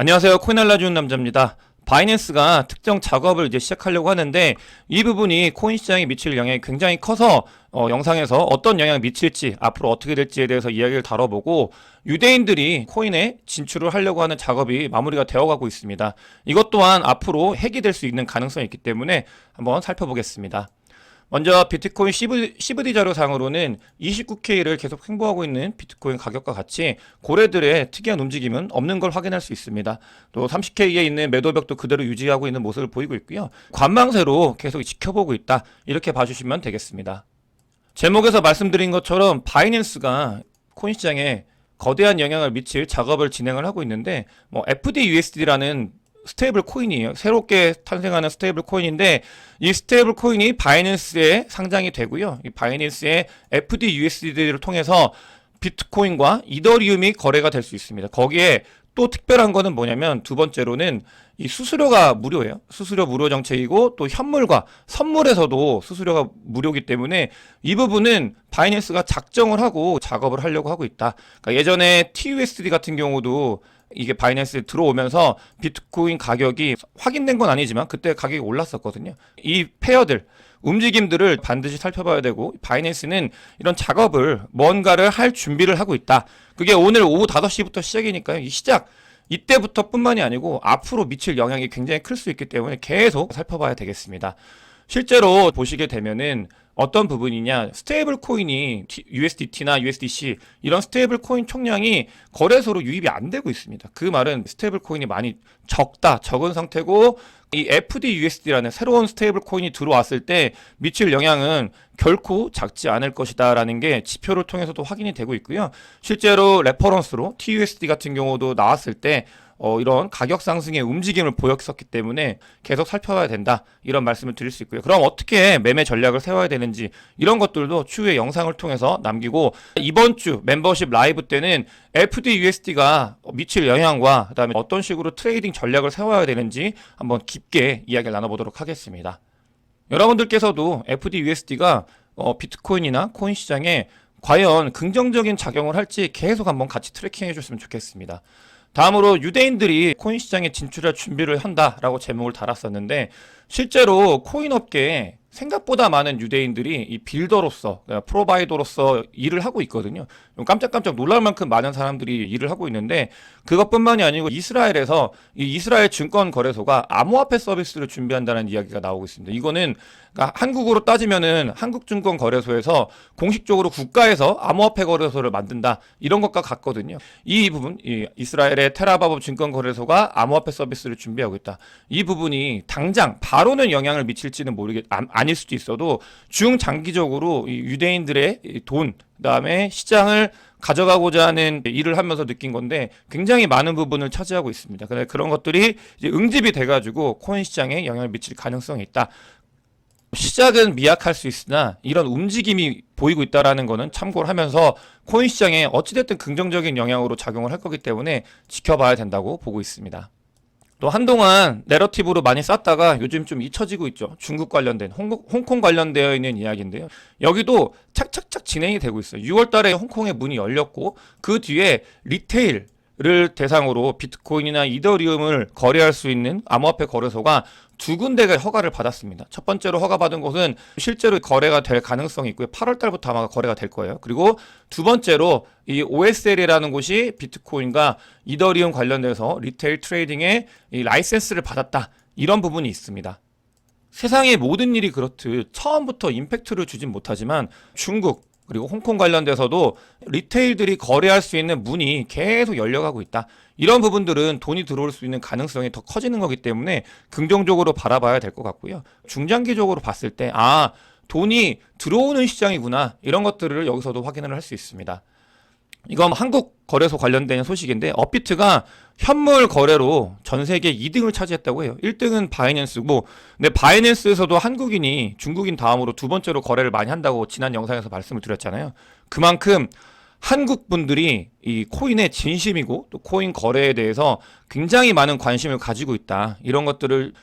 안녕하세요. 코인 알려주는 남자입니다. 바이낸스가 특정 작업을 이제 시작하려고 하는데 이 부분이 코인 시장에 미칠 영향이 굉장히 커서 영상에서 어떤 영향을 미칠지 앞으로 어떻게 될지에 대해서 이야기를 다뤄보고 유대인들이 코인에 진출을 하려고 하는 작업이 마무리가 되어가고 있습니다. 이것 또한 앞으로 핵이 될 수 있는 가능성이 있기 때문에 한번 살펴보겠습니다. 먼저 비트코인 CVD 자료상으로는 29K를 계속 횡보하고 있는 비트코인 가격과 같이 고래들의 특이한 움직임은 없는 걸 확인할 수 있습니다. 또 30K에 있는 매도벽도 그대로 유지하고 있는 모습을 보이고 있고요. 관망세로 계속 지켜보고 있다. 이렇게 봐주시면 되겠습니다. 제목에서 말씀드린 것처럼 바이낸스가 코인 시장에 거대한 영향을 미칠 작업을 진행을 하고 있는데 FDUSD라는 스테이블 코인이에요. 새롭게 탄생하는 스테이블 코인인데 이 스테이블 코인이 바이낸스에 상장이 되고요. 이 바이낸스의 FDUSD를 통해서 비트코인과 이더리움이 거래가 될 수 있습니다. 거기에 또 특별한 거는 뭐냐면 두 번째로는 이 수수료가 무료예요. 수수료 무료 정책이고 또 현물과 선물에서도 수수료가 무료이기 때문에 이 부분은 바이낸스가 작정을 하고 작업을 하려고 하고 있다. 그러니까 예전에 TUSD 같은 경우도 이게 바이낸스에 들어오면서 비트코인 가격이 확인된 건 아니지만 그때 가격이 올랐었거든요. 이 페어들 움직임들을 반드시 살펴봐야 되고 바이낸스는 이런 작업을 뭔가를 할 준비를 하고 있다. 그게 오늘 오후 5시부터 시작이니까요. 이 시작 이때부터 뿐만이 아니고 앞으로 미칠 영향이 굉장히 클 수 있기 때문에 계속 살펴봐야 되겠습니다. 실제로 보시게 되면은 어떤 부분이냐, 스테이블 코인이 USDT나 USDC 이런 스테이블 코인 총량이 거래소로 유입이 안 되고 있습니다. 그 말은 스테이블 코인이 많이 적은 상태고 이 FDUSD라는 새로운 스테이블 코인이 들어왔을 때 미칠 영향은 결코 작지 않을 것이다라는 게 지표를 통해서도 확인이 되고 있고요. 실제로 레퍼런스로 TUSD 같은 경우도 나왔을 때 이런 가격 상승의 움직임을 보였었기 때문에 계속 살펴봐야 된다. 이런 말씀을 드릴 수 있고요. 그럼 어떻게 매매 전략을 세워야 되는지 이런 것들도 추후에 영상을 통해서 남기고 이번 주 멤버십 라이브 때는 FDUSD가 미칠 영향과 그다음에 어떤 식으로 트레이딩 전략을 세워야 되는지 한번 깊게 이야기를 나눠보도록 하겠습니다. 여러분들께서도 FDUSD가 비트코인이나 코인 시장에 과연 긍정적인 작용을 할지 계속 한번 같이 트래킹해 줬으면 좋겠습니다. 다음으로 유대인들이 코인 시장에 진출할 준비를 한다라고 제목을 달았었는데 실제로 코인 업계에 생각보다 많은 유대인들이 이 빌더로서, 프로바이더로서 일을 하고 있거든요. 깜짝깜짝 놀랄 만큼 많은 사람들이 일을 하고 있는데 그것뿐만이 아니고 이스라엘에서 이 이스라엘 증권거래소가 암호화폐 서비스를 준비한다는 이야기가 나오고 있습니다. 이거는 그러니까 한국으로 따지면은 한국증권거래소에서 공식적으로 국가에서 암호화폐 거래소를 만든다 이런 것과 같거든요. 이 부분, 이 이스라엘의 테라바브 증권거래소가 암호화폐 서비스를 준비하고 있다. 이 부분이 당장 바로는 영향을 미칠지는 아닐 수도 있어도 중장기적으로 이 유대인들의 돈, 그다음에 시장을 가져가고자 하는 일을 하면서 느낀 건데 굉장히 많은 부분을 차지하고 있습니다. 그런 것들이 이제 응집이 돼가지고 코인 시장에 영향을 미칠 가능성이 있다. 시작은 미약할 수 있으나 이런 움직임이 보이고 있다는 것은 참고를 하면서 코인 시장에 어찌됐든 긍정적인 영향으로 작용을 할 거기 때문에 지켜봐야 된다고 보고 있습니다. 또 한동안 내러티브로 많이 쌌다가 요즘 좀 잊혀지고 있죠. 중국 관련된 홍콩 관련되어 있는 이야기인데요. 여기도 착착착 진행이 되고 있어요. 6월 달에 홍콩의 문이 열렸고 그 뒤에 리테일을 대상으로 비트코인이나 이더리움을 거래할 수 있는 암호화폐 거래소가 두 군데가 허가를 받았습니다. 첫 번째로 허가받은 곳은 실제로 거래가 될 가능성이 있고요. 8월 달부터 아마 거래가 될 거예요. 그리고 두 번째로 이 OSL이라는 곳이 비트코인과 이더리움 관련돼서 리테일 트레이딩에 이 라이센스를 받았다. 이런 부분이 있습니다. 세상의 모든 일이 그렇듯 처음부터 임팩트를 주진 못하지만 중국 그리고 홍콩 관련돼서도 리테일들이 거래할 수 있는 문이 계속 열려가고 있다. 이런 부분들은 돈이 들어올 수 있는 가능성이 더 커지는 거기 때문에 긍정적으로 바라봐야 될 것 같고요. 중장기적으로 봤을 때 돈이 들어오는 시장이구나. 이런 것들을 여기서도 확인을 할 수 있습니다. 이건 한국 거래소 관련된 소식인데 업비트가 현물 거래로 전 세계 2등을 차지했다고 해요. 1등은 바이낸스고 근데 바이낸스에서도 한국인이 중국인 다음으로 두 번째로 거래를 많이 한다고 지난 영상에서 말씀을 드렸잖아요. 그만큼 한국 분들이 이 코인의 진심이고 또 코인 거래에 대해서 굉장히 많은 관심을 가지고 있다. 이런 것들을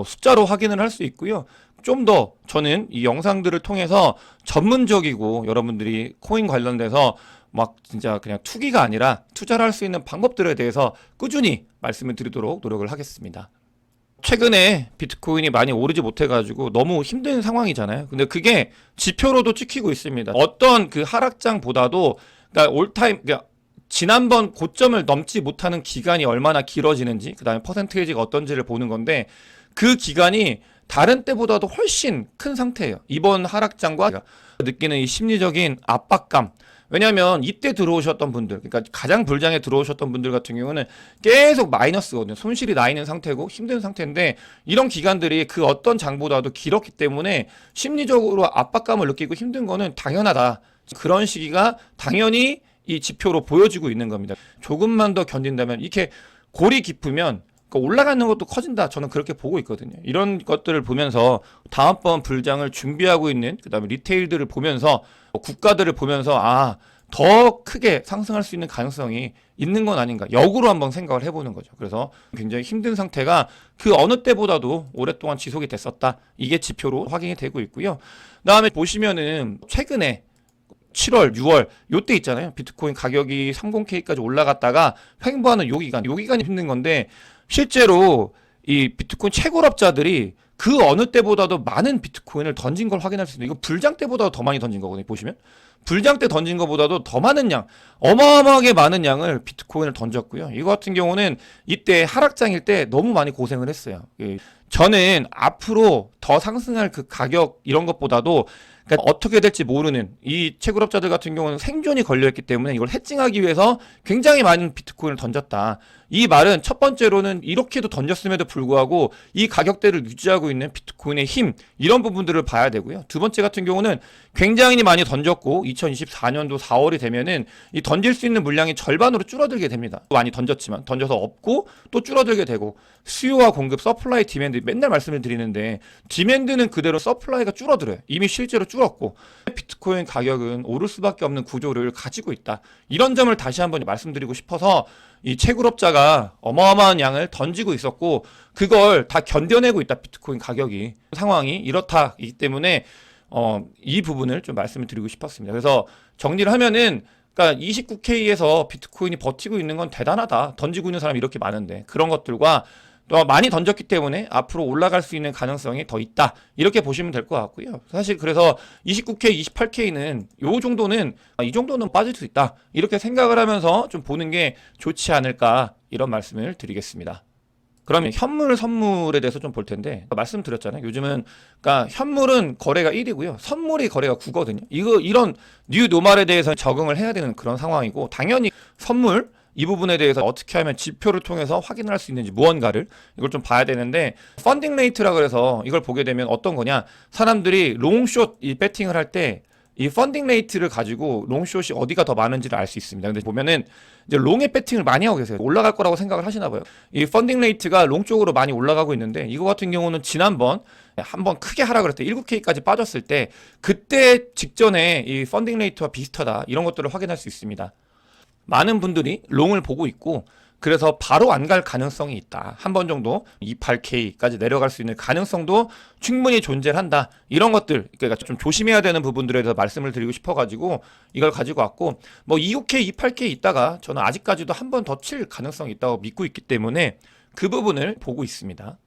숫자로 확인을 할 수 있고요. 좀 더 저는 이 영상들을 통해서 전문적이고 여러분들이 코인 관련돼서 막 진짜 그냥 투기가 아니라 투자를 할 수 있는 방법들에 대해서 꾸준히 말씀을 드리도록 노력을 하겠습니다. 최근에 비트코인이 많이 오르지 못해가지고 너무 힘든 상황이잖아요. 근데 그게 지표로도 찍히고 있습니다. 어떤 그 하락장보다도 그러니까 올타임 그러니까 지난번 고점을 넘지 못하는 기간이 얼마나 길어지는지 그다음에 퍼센테이지가 어떤지를 보는 건데 그 기간이 다른 때보다도 훨씬 큰 상태예요. 이번 하락장과 느끼는 이 심리적인 압박감. 왜냐하면 이때 들어오셨던 분들, 그러니까 가장 불장에 들어오셨던 분들 같은 경우는 계속 마이너스거든요. 손실이 나 있는 상태고 힘든 상태인데 이런 기간들이 그 어떤 장보다도 길었기 때문에 심리적으로 압박감을 느끼고 힘든 거는 당연하다. 그런 시기가 당연히 이 지표로 보여지고 있는 겁니다. 조금만 더 견딘다면 이렇게 골이 깊으면 올라가는 것도 커진다. 저는 그렇게 보고 있거든요. 이런 것들을 보면서 다음번 불장을 준비하고 있는 그다음에 리테일들을 보면서 국가들을 보면서 더 크게 상승할 수 있는 가능성이 있는 건 아닌가. 역으로 한번 생각을 해보는 거죠. 그래서 굉장히 힘든 상태가 그 어느 때보다도 오랫동안 지속이 됐었다. 이게 지표로 확인이 되고 있고요. 그다음에 보시면은 최근에 7월, 6월 요때 있잖아요. 비트코인 가격이 30K까지 올라갔다가 횡보하는 요 기간이 힘든 건데 실제로 이 비트코인 최고럽자들이 그 어느 때보다도 많은 비트코인을 던진 걸 확인할 수 있는 이거 불장 때보다 더 많이 던진 거거든요. 보시면 불장 때 던진 것보다도 더 많은 양, 어마어마하게 많은 양을 비트코인을 던졌고요. 이거 같은 경우는 이때 하락장일 때 너무 많이 고생을 했어요. 저는 앞으로 더 상승할 그 가격 이런 것보다도 그러니까 어떻게 될지 모르는 이 채굴업자들 같은 경우는 생존이 걸려있기 때문에 이걸 해칭하기 위해서 굉장히 많은 비트코인을 던졌다. 이 말은 첫 번째로는 이렇게도 던졌음에도 불구하고 이 가격대를 유지하고 있는 비트코인의 힘 이런 부분들을 봐야 되고요. 두 번째 같은 경우는 굉장히 많이 던졌고 2024년도 4월이 되면은 이 던질 수 있는 물량이 절반으로 줄어들게 됩니다. 많이 던졌지만 던져서 없고 또 줄어들게 되고 수요와 공급 서플라이 디맨드 맨날 말씀을 드리는데 디맨드는 그대로 서플라이가 줄어들어요. 이미 실제로 줄었고 비트코인 가격은 오를 수밖에 없는 구조를 가지고 있다. 이런 점을 다시 한번 말씀드리고 싶어서 이 채굴업자가 어마어마한 양을 던지고 있었고 그걸 다 견뎌내고 있다. 비트코인 가격이 상황이 이렇다이기 때문에 이 부분을 좀 말씀을 드리고 싶었습니다. 그래서 정리를 하면은 그러니까 29K에서 비트코인이 버티고 있는 건 대단하다. 던지고 있는 사람이 이렇게 많은데 그런 것들과 또 많이 던졌기 때문에 앞으로 올라갈 수 있는 가능성이 더 있다. 이렇게 보시면 될 것 같고요. 사실 그래서 29K, 28K는 요 정도는 이 정도는 빠질 수 있다. 이렇게 생각을 하면서 좀 보는 게 좋지 않을까 이런 말씀을 드리겠습니다. 그러면 현물, 선물에 대해서 좀 볼 텐데 말씀드렸잖아요. 요즘은 그러니까 현물은 거래가 1이고요. 선물이 거래가 9거든요. 이런 뉴 노멀에 대해서 적응을 해야 되는 그런 상황이고 당연히 선물 이 부분에 대해서 어떻게 하면 지표를 통해서 확인할 수 있는지 무언가를 이걸 좀 봐야 되는데 펀딩 레이트라 그래서 이걸 보게 되면 어떤 거냐 사람들이 롱숏 이 배팅을 할 때 이 펀딩 레이트를 가지고 롱숏이 어디가 더 많은지를 알 수 있습니다. 근데 보면은 이제 롱에 배팅을 많이 하고 계세요. 올라갈 거라고 생각을 하시나 봐요. 이 펀딩 레이트가 롱 쪽으로 많이 올라가고 있는데 이거 같은 경우는 지난번 한번 크게 하락을 했을 때 19K까지 빠졌을 때 그때 직전에 이 펀딩 레이트와 비슷하다 이런 것들을 확인할 수 있습니다. 많은 분들이 롱을 보고 있고 그래서 바로 안 갈 가능성이 있다. 한 번 정도 28K까지 내려갈 수 있는 가능성도 충분히 존재한다. 이런 것들 그러니까 좀 조심해야 되는 부분들에 대해서 말씀을 드리고 싶어가지고 이걸 가지고 왔고 뭐 25K, 28K 있다가 저는 아직까지도 한 번 더 칠 가능성이 있다고 믿고 있기 때문에 그 부분을 보고 있습니다.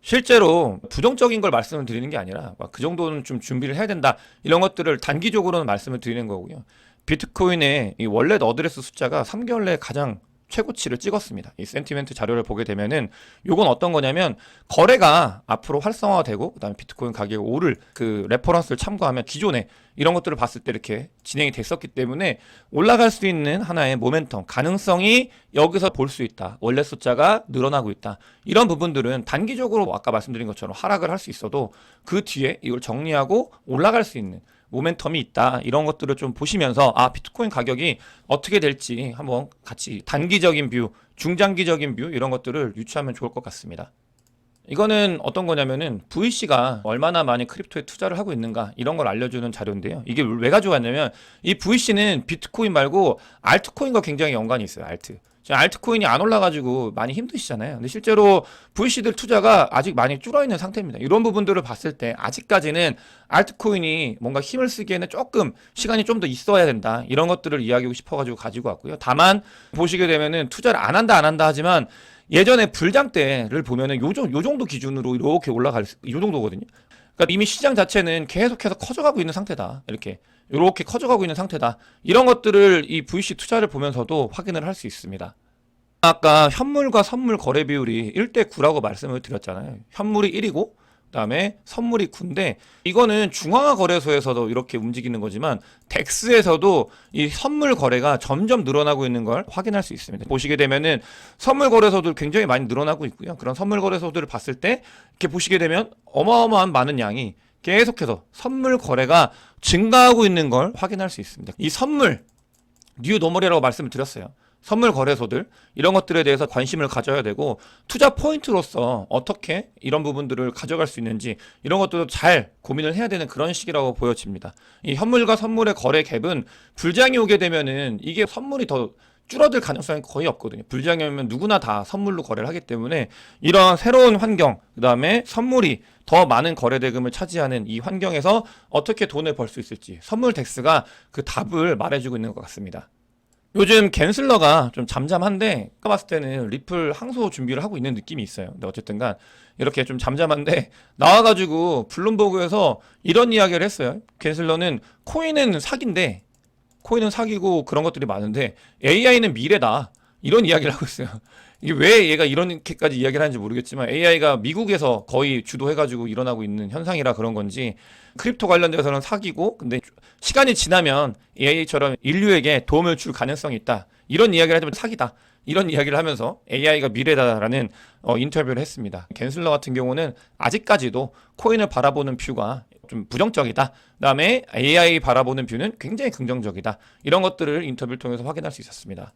실제로 부정적인 걸 말씀을 드리는 게 아니라 그 정도는 좀 준비를 해야 된다. 이런 것들을 단기적으로는 말씀을 드리는 거고요. 비트코인의 이 월렛 어드레스 숫자가 3개월 내에 가장 최고치를 찍었습니다. 이 센티멘트 자료를 보게 되면은 요건 어떤 거냐면 거래가 앞으로 활성화되고 그다음에 비트코인 가격이 오를 그 레퍼런스를 참고하면 기존에 이런 것들을 봤을 때 이렇게 진행이 됐었기 때문에 올라갈 수 있는 하나의 모멘텀 가능성이 여기서 볼 수 있다. 월렛 숫자가 늘어나고 있다. 이런 부분들은 단기적으로 아까 말씀드린 것처럼 하락을 할 수 있어도 그 뒤에 이걸 정리하고 올라갈 수 있는 모멘텀이 있다. 이런 것들을 좀 보시면서 비트코인 가격이 어떻게 될지 한번 같이 단기적인 뷰, 중장기적인 뷰 이런 것들을 유추하면 좋을 것 같습니다. 이거는 어떤 거냐면은 VC가 얼마나 많이 크립토에 투자를 하고 있는가 이런 걸 알려주는 자료인데요. 이게 왜 가져왔냐면 이 VC는 비트코인 말고 알트코인과 굉장히 연관이 있어요. 알트. 지금 알트코인이 안 올라가지고 많이 힘드시잖아요. 근데 실제로 VC들 투자가 아직 많이 줄어있는 상태입니다. 이런 부분들을 봤을 때 아직까지는 알트코인이 뭔가 힘을 쓰기에는 조금 시간이 좀 더 있어야 된다. 이런 것들을 이야기하고 싶어가지고 가지고 왔고요. 다만 보시게 되면은 투자를 안 한다 하지만 예전에 불장 때를 보면은 요 정도 기준으로 이렇게 올라갈 이 정도거든요. 그러니까 이미 시장 자체는 계속해서 커져가고 있는 상태다. 이렇게 커져가고 있는 상태다. 이런 것들을 이 VC 투자를 보면서도 확인을 할 수 있습니다. 아까 현물과 선물 거래 비율이 1대 9라고 말씀을 드렸잖아요. 현물이 1이고 그다음에 선물이 9인데 이거는 중앙화 거래소에서도 이렇게 움직이는 거지만 덱스에서도 이 선물 거래가 점점 늘어나고 있는 걸 확인할 수 있습니다. 보시게 되면은 선물 거래소들 굉장히 많이 늘어나고 있고요. 그런 선물 거래소들을 봤을 때 이렇게 보시게 되면 어마어마한 많은 양이 계속해서 선물 거래가 증가하고 있는 걸 확인할 수 있습니다. 이 선물 뉴 노멀이라고 말씀을 드렸어요. 선물 거래소들 이런 것들에 대해서 관심을 가져야 되고 투자 포인트로서 어떻게 이런 부분들을 가져갈 수 있는지 이런 것들도 잘 고민을 해야 되는 그런 시기라고 보여집니다. 이 현물과 선물의 거래 갭은 불장이 오게 되면은 이게 선물이 더 줄어들 가능성이 거의 없거든요. 불장이 오면 누구나 다 선물로 거래를 하기 때문에 이런 새로운 환경, 그 다음에 선물이 더 많은 거래 대금을 차지하는 이 환경에서 어떻게 돈을 벌 수 있을지 선물 덱스가 그 답을 말해주고 있는 것 같습니다. 요즘 갠슬러가 좀 잠잠한데 아까 봤을 때는 리플 항소 준비를 하고 있는 느낌이 있어요. 근데 어쨌든간 이렇게 좀 잠잠한데 나와가지고 블룸버그에서 이런 이야기를 했어요. 갠슬러는 코인은 사기인데 코인은 사기고 그런 것들이 많은데 AI는 미래다. 이런 이야기를 하고 있어요. 이게 왜 얘가 이렇게까지 이야기를 하는지 모르겠지만 AI가 미국에서 거의 주도해가지고 일어나고 있는 현상이라 그런 건지 크립토 관련돼서는 사기고 근데 시간이 지나면 AI처럼 인류에게 도움을 줄 가능성이 있다. 이런 이야기를 하지만 사기다. 이런 이야기를 하면서 AI가 미래다라는 인터뷰를 했습니다. 갠슬러 같은 경우는 아직까지도 코인을 바라보는 뷰가 좀 부정적이다. 그다음에 AI 바라보는 뷰는 굉장히 긍정적이다. 이런 것들을 인터뷰를 통해서 확인할 수 있었습니다.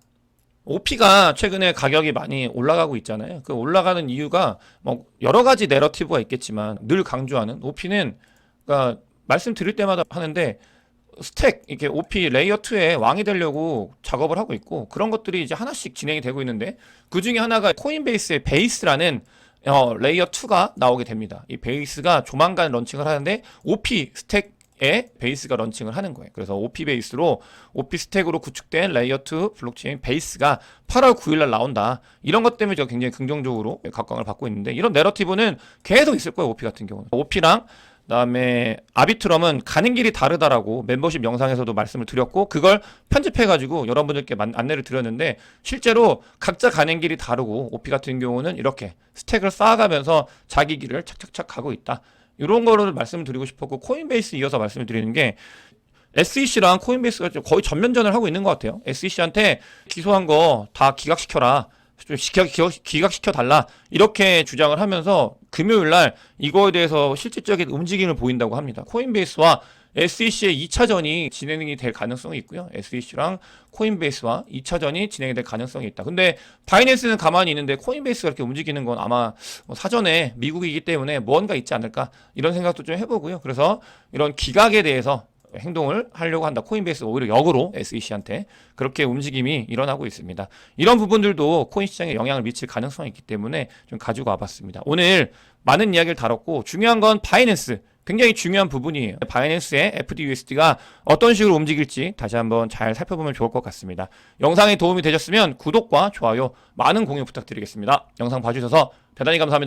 OP가 최근에 가격이 많이 올라가고 있잖아요. 그 올라가는 이유가 뭐 여러 가지 내러티브가 있겠지만 늘 강조하는 OP는 그러니까 말씀드릴 때마다 하는데 스택 이렇게 OP 레이어 2의 왕이 되려고 작업을 하고 있고 그런 것들이 이제 하나씩 진행이 되고 있는데 그 중에 하나가 코인베이스의 베이스라는 레이어 2가 나오게 됩니다. 이 베이스가 조만간 런칭을 하는데 OP 스택에 베이스가 런칭을 하는 거예요. 그래서 OP 베이스로 OP 스택으로 구축된 레이어 2 블록체인 베이스가 8월 9일날 나온다. 이런 것 때문에 제가 굉장히 긍정적으로 각광을 받고 있는데 이런 내러티브는 계속 있을 거예요. OP 같은 경우는. OP랑 그다음에 아비트럼은 가는 길이 다르다라고 멤버십 영상에서도 말씀을 드렸고 그걸 편집해가지고 여러분들께 안내를 드렸는데 실제로 각자 가는 길이 다르고 OP 같은 경우는 이렇게 스택을 쌓아가면서 자기 길을 착착착 가고 있다. 이런 거를 말씀을 드리고 싶었고 코인베이스 이어서 말씀을 드리는 게 SEC랑 코인베이스가 거의 전면전을 하고 있는 것 같아요. SEC한테 기소한 거 다 기각시켜라. 좀 기각시켜 달라 이렇게 주장을 하면서 금요일날 이거에 대해서 실질적인 움직임을 보인다고 합니다. 코인베이스와 SEC의 2차전이 진행이 될 가능성이 있고요. SEC랑 코인베이스와 2차전이 진행이 될 가능성이 있다. 근데 바이낸스는 가만히 있는데 코인베이스가 이렇게 움직이는 건 아마 사전에 미국이기 때문에 뭔가 있지 않을까 이런 생각도 좀 해보고요. 그래서 이런 기각에 대해서 행동을 하려고 한다. 코인베이스 오히려 역으로 SEC한테 그렇게 움직임이 일어나고 있습니다. 이런 부분들도 코인 시장에 영향을 미칠 가능성이 있기 때문에 좀 가지고 와봤습니다. 오늘 많은 이야기를 다뤘고 중요한 건 바이낸스 굉장히 중요한 부분이에요. 바이낸스의 FDUSD가 어떤 식으로 움직일지 다시 한번 잘 살펴보면 좋을 것 같습니다. 영상이 도움이 되셨으면 구독과 좋아요 많은 공유 부탁드리겠습니다. 영상 봐주셔서 대단히 감사합니다.